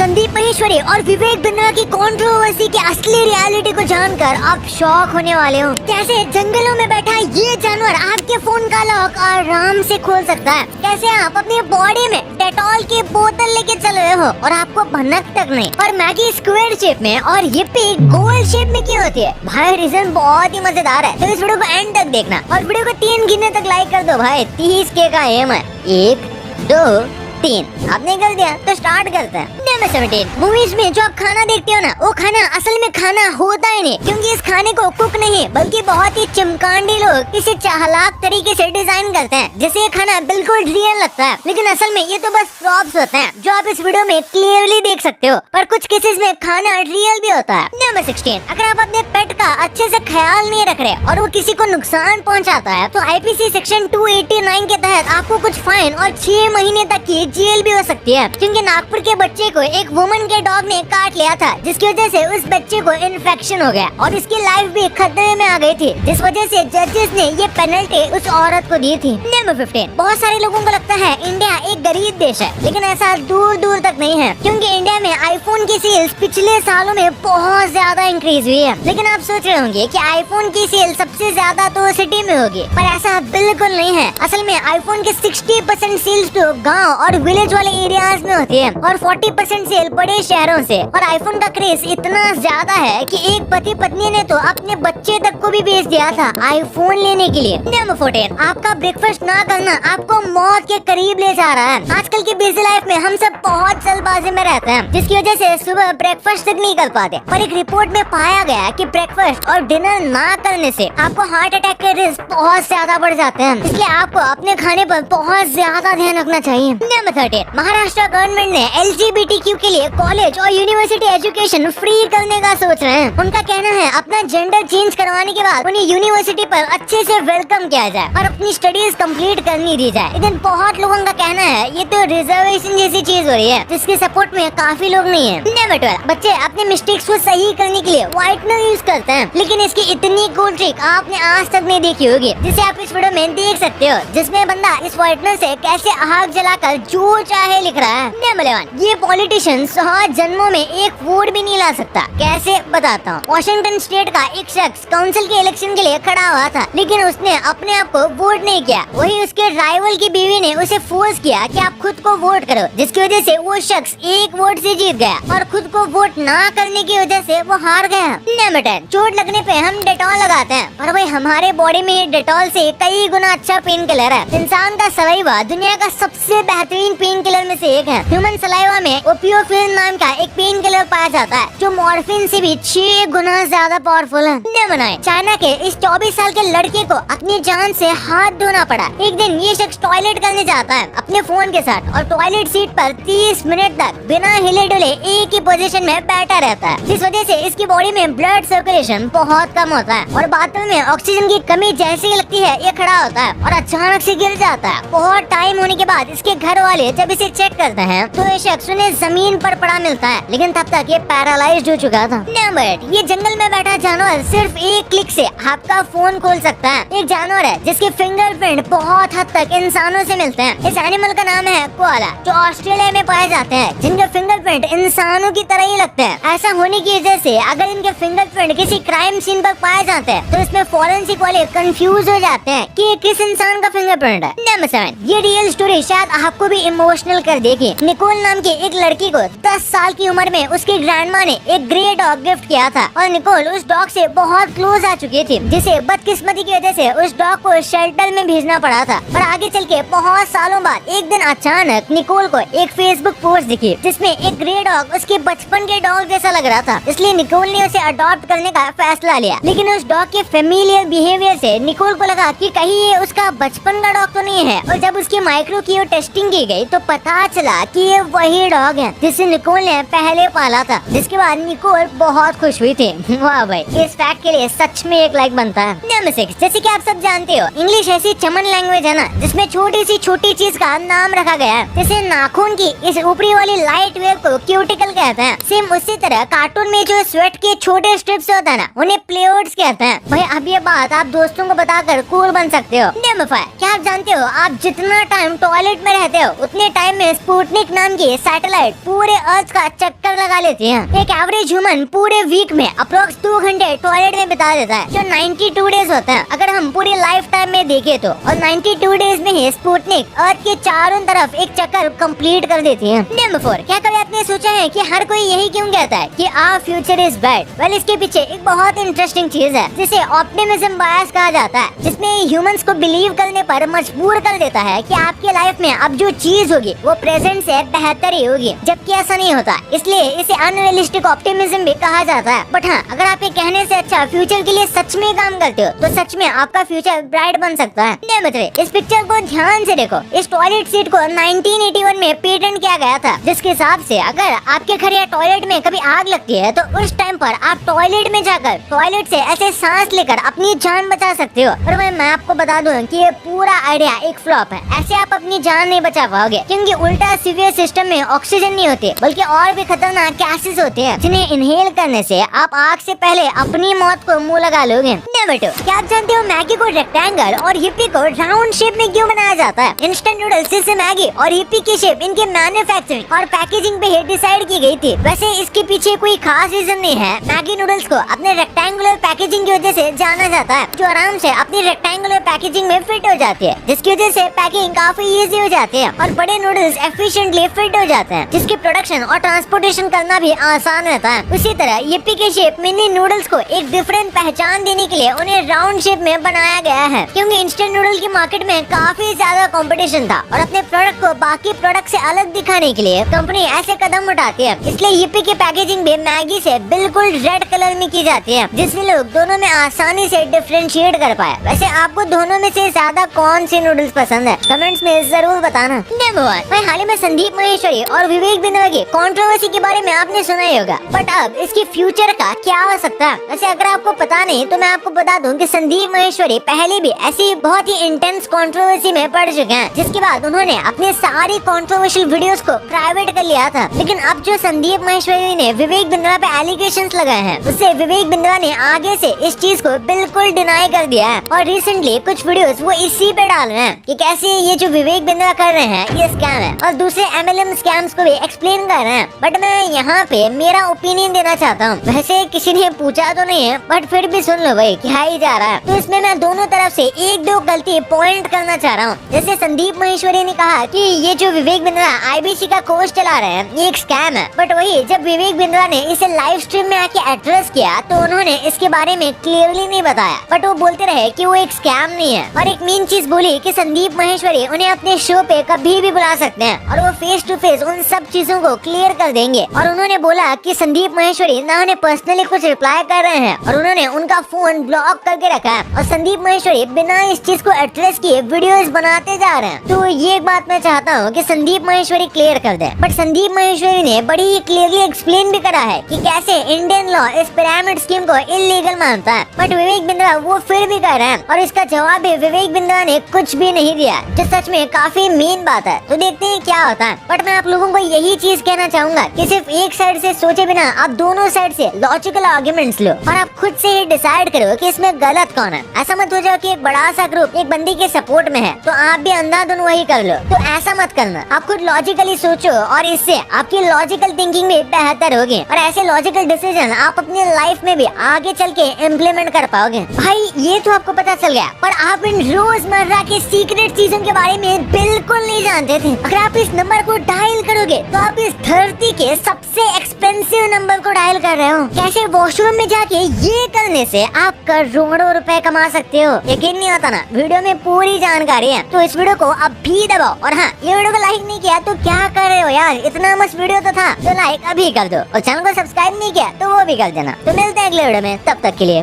संदीप महेश्वरी और विवेक बिंद्रा की कंट्रोवर्सी की असली रियलिटी को जानकर आप शॉक होने वाले हो। कैसे जंगलों में बैठा ये जानवर आपके फोन का लॉक आराम से खोल सकता है। कैसे आप अपनी बॉडी में डेटॉल की बोतल लेके चल रहे हो और आपको भनक तक नहीं। और मैगी स्क्वायर शेप में और यिप्पी गोल शेप में क्यों होती है भाई? रीजन बहुत ही मजेदार है, तो इस वीडियो को एंड तक देखना और वीडियो को 3 गिनने तक लाइक कर दो भाई। 30K का एम है। 1 2 3। आपने कर दिया तो स्टार्ट करते हैं। नंबर 17। मूवीज में जो आप खाना देखते हो ना, वो खाना असल में खाना होता ही नहीं, क्योंकि इस खाने को कुक नहीं बल्कि बहुत ही चमकांडी लोग इसे चालाक तरीके से डिजाइन करते हैं, जिससे ये खाना बिल्कुल रियल लगता है। लेकिन असल में ये तो बस प्रॉप्स होते हैं जो आप इस वीडियो में क्लियरली देख सकते हो, पर कुछ केसेस में खाना रियल भी होता है। नंबर 16। अगर आप अपने पेट का अच्छे से ख्याल नहीं रख रहे और वो किसी को नुकसान पहुँचाता है तो IPC सेक्शन 289 के तहत आपको कुछ फाइन और 6 महीने तक की जेल भी हो सकती है। क्योंकि नागपुर के बच्चे को एक वुमन के डॉग ने काट लिया था, जिसकी वजह से उस बच्चे को इन्फेक्शन हो गया और इसकी लाइफ भी खतरे में आ गई थी, जिस वजह से जजेस ने ये पेनल्टी उस औरत को दी थी। नंबर 15। बहुत सारे लोगों को लगता है इंडिया एक गरीब देश है, लेकिन ऐसा दूर दूर तक नहीं है, क्योंकि इंडिया में आईफोन की सेल्स पिछले सालों में बहुत ज्यादा इंक्रीज हुई है। लेकिन आप सोच रहे होंगे कि आईफोन की सेल सबसे ज्यादा तो सिटी में होगी, पर ऐसा बिल्कुल नहीं है। असल में आईफोन के 60% सेल्स तो गाँव और विलेज वाले एरियाज में होती है और 40% सेल बड़े शहरों से। और आईफोन का क्रेज इतना ज्यादा है कि एक पति पत्नी ने तो अपने बच्चे तक को भी बेच दिया था आईफोन लेने के लिए। नंबर 14। आपका ब्रेकफास्ट ना करना आपको मौत के करीब ले जा रहा है। आजकल की बिजी लाइफ में हम सब बहुत जल्दबाजी में रहते हैं, जिसकी वजह से सुबह ब्रेकफास्ट तक नहीं कर पाते। पर एक रिपोर्ट में पाया गया कि ब्रेकफास्ट और डिनर ना करने से आपको हार्ट अटैक के रिस्क बहुत ज्यादा बढ़ जाते हैं, इसलिए आपको अपने खाने पर बहुत ज्यादा ध्यान रखना चाहिए। नंबर 13। महाराष्ट्र गवर्नमेंट ने LGBTQ के लिए कॉलेज और यूनिवर्सिटी एजुकेशन फ्री करने का सोच रहे हैं। उनका कहना है अपना जेंडर चेंज करवाने के बाद उन्हें यूनिवर्सिटी पर अच्छे से वेलकम किया जाए और अपनी स्टडीज कंप्लीट करनी दी जाए। लेकिन बहुत लोगों का कहना है ये तो रिजर्वेशन जैसी चीज हो रही है, जिसके सपोर्ट में काफी लोग नहीं है। नंबर 12। बच्चे अपने मिस्टेक्स को सही करने के लिए व्हाइटनर यूज करते हैं, लेकिन इसकी इतनी कूल ट्रिक आपने आज तक नहीं देखी होगी, जिसे आप इस वीडियो में देख सकते हो, जिसमें बंदा इस व्हाइटनर से कैसे आग जलाकर जो चाहे लिख रहा है। नंबर 11। ये पॉलिटिशियन 100 जन्मों में एक वोट भी नहीं ला सकता। कैसे बताता हूँ। वॉशिंगटन स्टेट का एक शख्स काउंसिल के इलेक्शन के लिए खड़ा हुआ था, लेकिन उसने अपने आप को वोट नहीं किया। वही उसके राइवल की बीवी ने उसे फोर्स किया कि आप खुद को वोट करो, जिसकी वजह से वो शख्स एक वोट से जीत गया और खुद को वोट ना करने की वजह से वो हार गया। नंबर 10। चोट लगने पे हम डेटॉल लगाते हैं, पर भाई हमारे बॉडी में डेटॉल से कई गुना अच्छा पेन किलर है। इंसान का सलाइवा दुनिया का सबसे बेहतरीन पेन किलर में से एक है। ह्यूमन सलाइवा में ओपियोफिन नाम का एक पेन किलर पाया जाता है, जो मॉर्फिन से भी 6 गुना ज्यादा पावरफुल है। नंबर 9। चाइना के इस 24 साल के लड़के को अपनी जान से हाथ धोना पड़ा। एक दिन ये शख्स टॉयलेट करने जाता है अपने फोन के साथ और टॉयलेट सीट पर 30 मिनट तक बिना हिले डुले एक ही पोजीशन में बैठा रहता है, जिस वजह से इसकी बॉडी में ब्लड सर्कुलेशन बहुत कम होता है और बाथरूम में ऑक्सीजन की कमी जैसी लगती है ये खड़ा होता है और अचानक से गिर जाता है। बहुत टाइम होने के बाद इसके घर वाले जब इसे चेक करते हैं तो ये शख्स उन्हें जमीन पर पड़ा मिलता है, लेकिन तब तक ये पैरालाइज्ड हो चुका था। नंबर 8। ये जंगल में बैठा जानवर सिर्फ एक क्लिक से आपका फोन खोल सकता है। एक जानवर है जिसके फिंगरप्रिंट बहुत हद तक इंसानों से मिलते हैं। इस एनिमल का नाम है कोआला, जो ऑस्ट्रेलिया में पाए जाते हैं, जिनके फिंगरप्रिंट इंसानों की तरह ही लगते हैं। ऐसा होने की वजह से अगर इनके फिंगरप्रिंट किसी क्राइम सीन पर पाए जाते हैं तो इसमें फॉरेंसिक वाले कंफ्यूज हो जाते हैं कि किस इंसान का फिंगरप्रिंट है। नंबर 7। ये रियल स्टोरी शायद आपको भी इमोशनल कर देगी। निकोल नाम की एक लड़की को 10 साल की उम्र में उसकी ग्रैंडमा ने एक ग्रे डॉग गिफ्ट किया था और निकोल उस डॉग से बहुत क्लोज आ चुकी थी, जिसे बदकिस्मती की वजह से उस डॉग को शेल्टर में भेजना पड़ा था। और आगे चल के बहुत सालों बाद एक दिन अचानक निकोल को एक फेसबुक पोस्ट दिखी, जिसमें एक ग्रे डॉग उसके बचपन के डॉग जैसा लग रहा था। इसलिए निकोल ने उसे अडॉप्ट करने का फैसला लिया। लेकिन उस डॉग के फेमिलियर बिहेवियर से निकोल को लगा कि कहीं ये उसका बचपन का डॉग तो नहीं है। और जब उसकी माइक्रो कियो टेस्टिंग की गई तो पता चला कि ये वही डॉग है जिसे निकोल ने पहले पाला था। जिसके बाद निकोल बहुत खुश हुई थी। वाह भाई, इस फैक्ट के लिए सच में एक लाइक बनता है। नंबर 6। जैसे कि आप सब जानते हो, इंग्लिश ऐसी चमन लैंग्वेज है ना, जिसमें छोटी चीज का नाम रखा गया है। जैसे नाखून की इस ऊपरी वाली लाइट वेव को क्यूटिकल कहते हैं। सेम उसी तरह कार्टून में जो स्वेट के छोटे स्ट्रिप्स होता है ना, उन्हें प्लेट्स कहते हैं। भाई अब ये बात आप दोस्तों को बताकर कूल बन सकते हो। नंबर 5। क्या आप जानते हो आप जितना टाइम टॉयलेट में रहते हो उतने टाइम में स्पुतनिक नाम की सैटेलाइट पूरे अर्थ का चक्कर लगा लेती है। एक एवरेज ह्यूमन पूरे वीक में अप्रोक्स 2 घंटे टॉयलेट में बिता देता है, जो 92 डेज होता है अगर हम पूरी लाइफ टाइम में देखे तो। और 92 डेज में ही स्पुतनिक अर्थ के चारों तरफ एक चक्कर कंप्लीट कर देती है। नंबर 4, क्या कभी आपने सोचा है कि हर कोई यही क्यों कहता है कि our future is bad? Well, इसके पीछे एक बहुत इंटरेस्टिंग चीज है जिसे ऑप्टिमिज्म बायस कहा जाता है, जिसमें ह्यूमंस को बिलीव करने पर मजबूर कर देता है कि आपकी लाइफ में अब जो चीज होगी वो प्रेजेंट से बेहतर ही होगी, जबकि ऐसा नहीं होता। इसलिए इसे अनरियलिस्टिक ऑप्टिमिज्म भी कहा जाता है। बट हाँ, अगर आप ये कहने से अच्छा फ्यूचर के लिए सच में काम करते हो तो सच में आपका फ्यूचर ब्राइट बन सकता है। नंबर 3, इस पिक्चर को ध्यान से देखो। इस टॉयलेट सीट को 1981 में पेटेंट किया गया था, जिसके हिसाब से अगर आपके घर या टॉयलेट में कभी आग लगती है तो उस टाइम पर आप टॉयलेट में जाकर टॉयलेट से ऐसे सांस लेकर अपनी जान बचा सकते हो। और मैं आपको बता दूं कि ये पूरा आइडिया एक फ्लॉप है। ऐसे आप अपनी जान नहीं बचा पाओगे, क्योंकि उल्टा सीवियर सिस्टम में ऑक्सीजन नहीं होती, बल्कि और भी खतरनाक गैसेस होते हैं जिन्हें इनहेल करने से आप आग से पहले अपनी मौत को मुंह लगा लोगे। नंबर 2, क्या आप जानते हो मैगी को रेक्टेंगल और हिप्पी को राउंड शेप में क्यों बनाया जाता है? इंस्टेंट नूडल्स जैसे मैगी और हिप्पी की शेप इनके मैन्युफैक्चरिंग और पैकेजिंग पे ही डिसाइड की गई थी। वैसे इसके पीछे कोई खास रीजन नहीं है। मैगी नूडल्स को अपने रेक्टेंगुलर पैकेजिंग की वजह से जाना जाता है, जो आराम से अपनी रेक्टेंगुलर पैकेजिंग में फिट हो जाती है, जिसकी वजह से पैकिंग काफी इजी हो जाती है और बड़े नूडल्स एफिशिएंटली फिट हो जाते हैं, जिसकी प्रोडक्शन और ट्रांसपोर्टेशन करना भी आसान रहता है। उसी तरह यिप्पी के शेप मिनी नूडल्स को एक डिफरेंट पहचान देने के लिए उन्हें राउंड शेप में बनाया गया है, क्योंकि इंस्टेंट नूडल की मार्केट में काफी ज्यादा कंपटीशन था और अपने प्रोडक्ट को बाकी प्रोडक्ट से अलग दिखाने के लिए कंपनी ऐसे कदम उठाती है। इसलिए यिप्पी की पैकेजिंग भी मैगी से बिल्कुल रेड कलर में की जाती है, जिससे लोग दोनों में आसानी से डिफरेंशिएट कर पाए। वैसे आपको दोनों में से ज्यादा कौन सी नूडल्स पसंद है? कमेंट्स में जरूर बताना। नंबर 1, भाई हाल ही में संदीप माहेश्वरी और विवेक बिंद्रा की कंट्रोवर्सी के बारे में आपने सुना ही होगा, बट अब इसकी फ्यूचर का क्या हो सकता है? वैसे अगर आपको पता नहीं तो मैं आपको बता दूं कि संदीप माहेश्वरी पहले भी ऐसी बहुत ही इंटेंस कंट्रोवर्सी में पड़ चुके हैं, जिसके बाद उन्होंने अपने सारी कंट्रोवर्शियल वीडियोस को प्राइवेट कर लिया था। लेकिन अब जो संदीप माहेश्वरी ने विवेक बिंद्रा पे एलिगेशंस लगाए हैं, उससे विवेक बिंद्रा ने आगे से इस चीज को बिल्कुल डिनाई कर दिया है और रिसेंटली कुछ वीडियोस वो इसी पे डाल रहे हैं कि कैसे ये जो विवेक बिंद्रा कर रहे हैं ये स्कैम है, और दूसरे MLM स्कैम्स को भी एक्सप्लेन कर रहे हैं। बट मैं यहाँ पे मेरा ओपिनियन देना चाहता हूँ। वैसे किसी ने पूछा तो नहीं है, बट फिर भी सुन लो भाई, क्या ही जा रहा है। तो इसमें मैं दोनों तरफ से 1-2 गलती पॉइंट करना चाह रहा हूँ। जैसे संदीप माहेश्वरी ने कहा कि ये जो विवेक बिंद्रा IBC का कोर्स चला रहे हैं ये एक स्कैम है, बट वही जब विवेक बिंद्रा ने इसे लाइव स्ट्रीम में आके एड्रेस किया तो उन्होंने इसके बारे में क्लियरली नहीं बताया, बट वो बोलते रहे कि वो एक स्कैम नहीं है। और एक मेन चीज बोली कि संदीप माहेश्वरी उन्हें अपने शो पे कभी भी बुला सकते हैं और वो फेस टू फेस उन सब चीजों को क्लियर कर देंगे। और उन्होंने बोला कि संदीप माहेश्वरी ना उन्हें पर्सनली कुछ रिप्लाई कर रहे हैं और उन्होंने उनका फोन ब्लॉक करके रखा है, और संदीप माहेश्वरी बिना इस चीज को एड्रेस किए वीडियोस बनाते जा रहे हैं। तो ये बात मैं चाहता हूँ कि संदीप माहेश्वरी क्लियर कर दे। बट संदीप माहेश्वरी ने बड़ी ही क्लियरली एक्सप्लेन भी करा है कि कैसे इंडियन लॉ इस पिरामिड स्कीम को इलीगल मानता है, बट विवेक बिंद्रा वो फिर भी कर रहे हैं और इसका जवाब भी विवेक बिंद्रा ने कुछ भी नहीं दिया, जो सच में काफी मेन बात है। तो देखते हैं क्या होता है। बट मैं आप लोगों को यही चीज कहना चाहूंगा कि सिर्फ एक साइड से सोचे बिना आप दोनों साइड से लॉजिकल आर्गुमेंट्स लो और आप खुद से ही डिसाइड करो कि इसमें गलत कौन है। ऐसा मत हो जाओ कि एक बड़ा सा ग्रुप एक बंदी के सपोर्ट में है तो आप भी अंधाधुन वही कर लो। तो ऐसा मत करना, आप खुद लॉजिकली सोचो और इससे आपकी लॉजिकल थिंकिंग भी बेहतर होगी और ऐसे लॉजिकल डिसीजन आप अपनी लाइफ में भी आगे चल के इम्प्लीमेंट कर पाओगे। भाई ये तो आपको पता चल गया, पर आप इन रोजमर्रा के सीक्रेट चीजों के बारे में बिल्कुल नहीं जानते थे। अगर आप इस नंबर को डायल करोगे तो आप इस धरती के सबसे एक्सपेंसिव नंबर को डायल कर रहे हो। कैसे वॉशरूम में जाके ये करने से आप करोड़ों रुपए कमा सकते हो। यकीन नहीं होता ना? वीडियो में पूरी जानकारी है, तो इस वीडियो को अभी दबाओ। और हाँ, ये वीडियो को लाइक नहीं किया तो क्या कर रहे हो यार, इतना मस्त वीडियो तो था, तो लाइक अभी कर दो और चैनल को सब्सक्राइब नहीं किया तो वो भी कर देना। तो मिलते हैं अगले वीडियो में, तब तक के लिए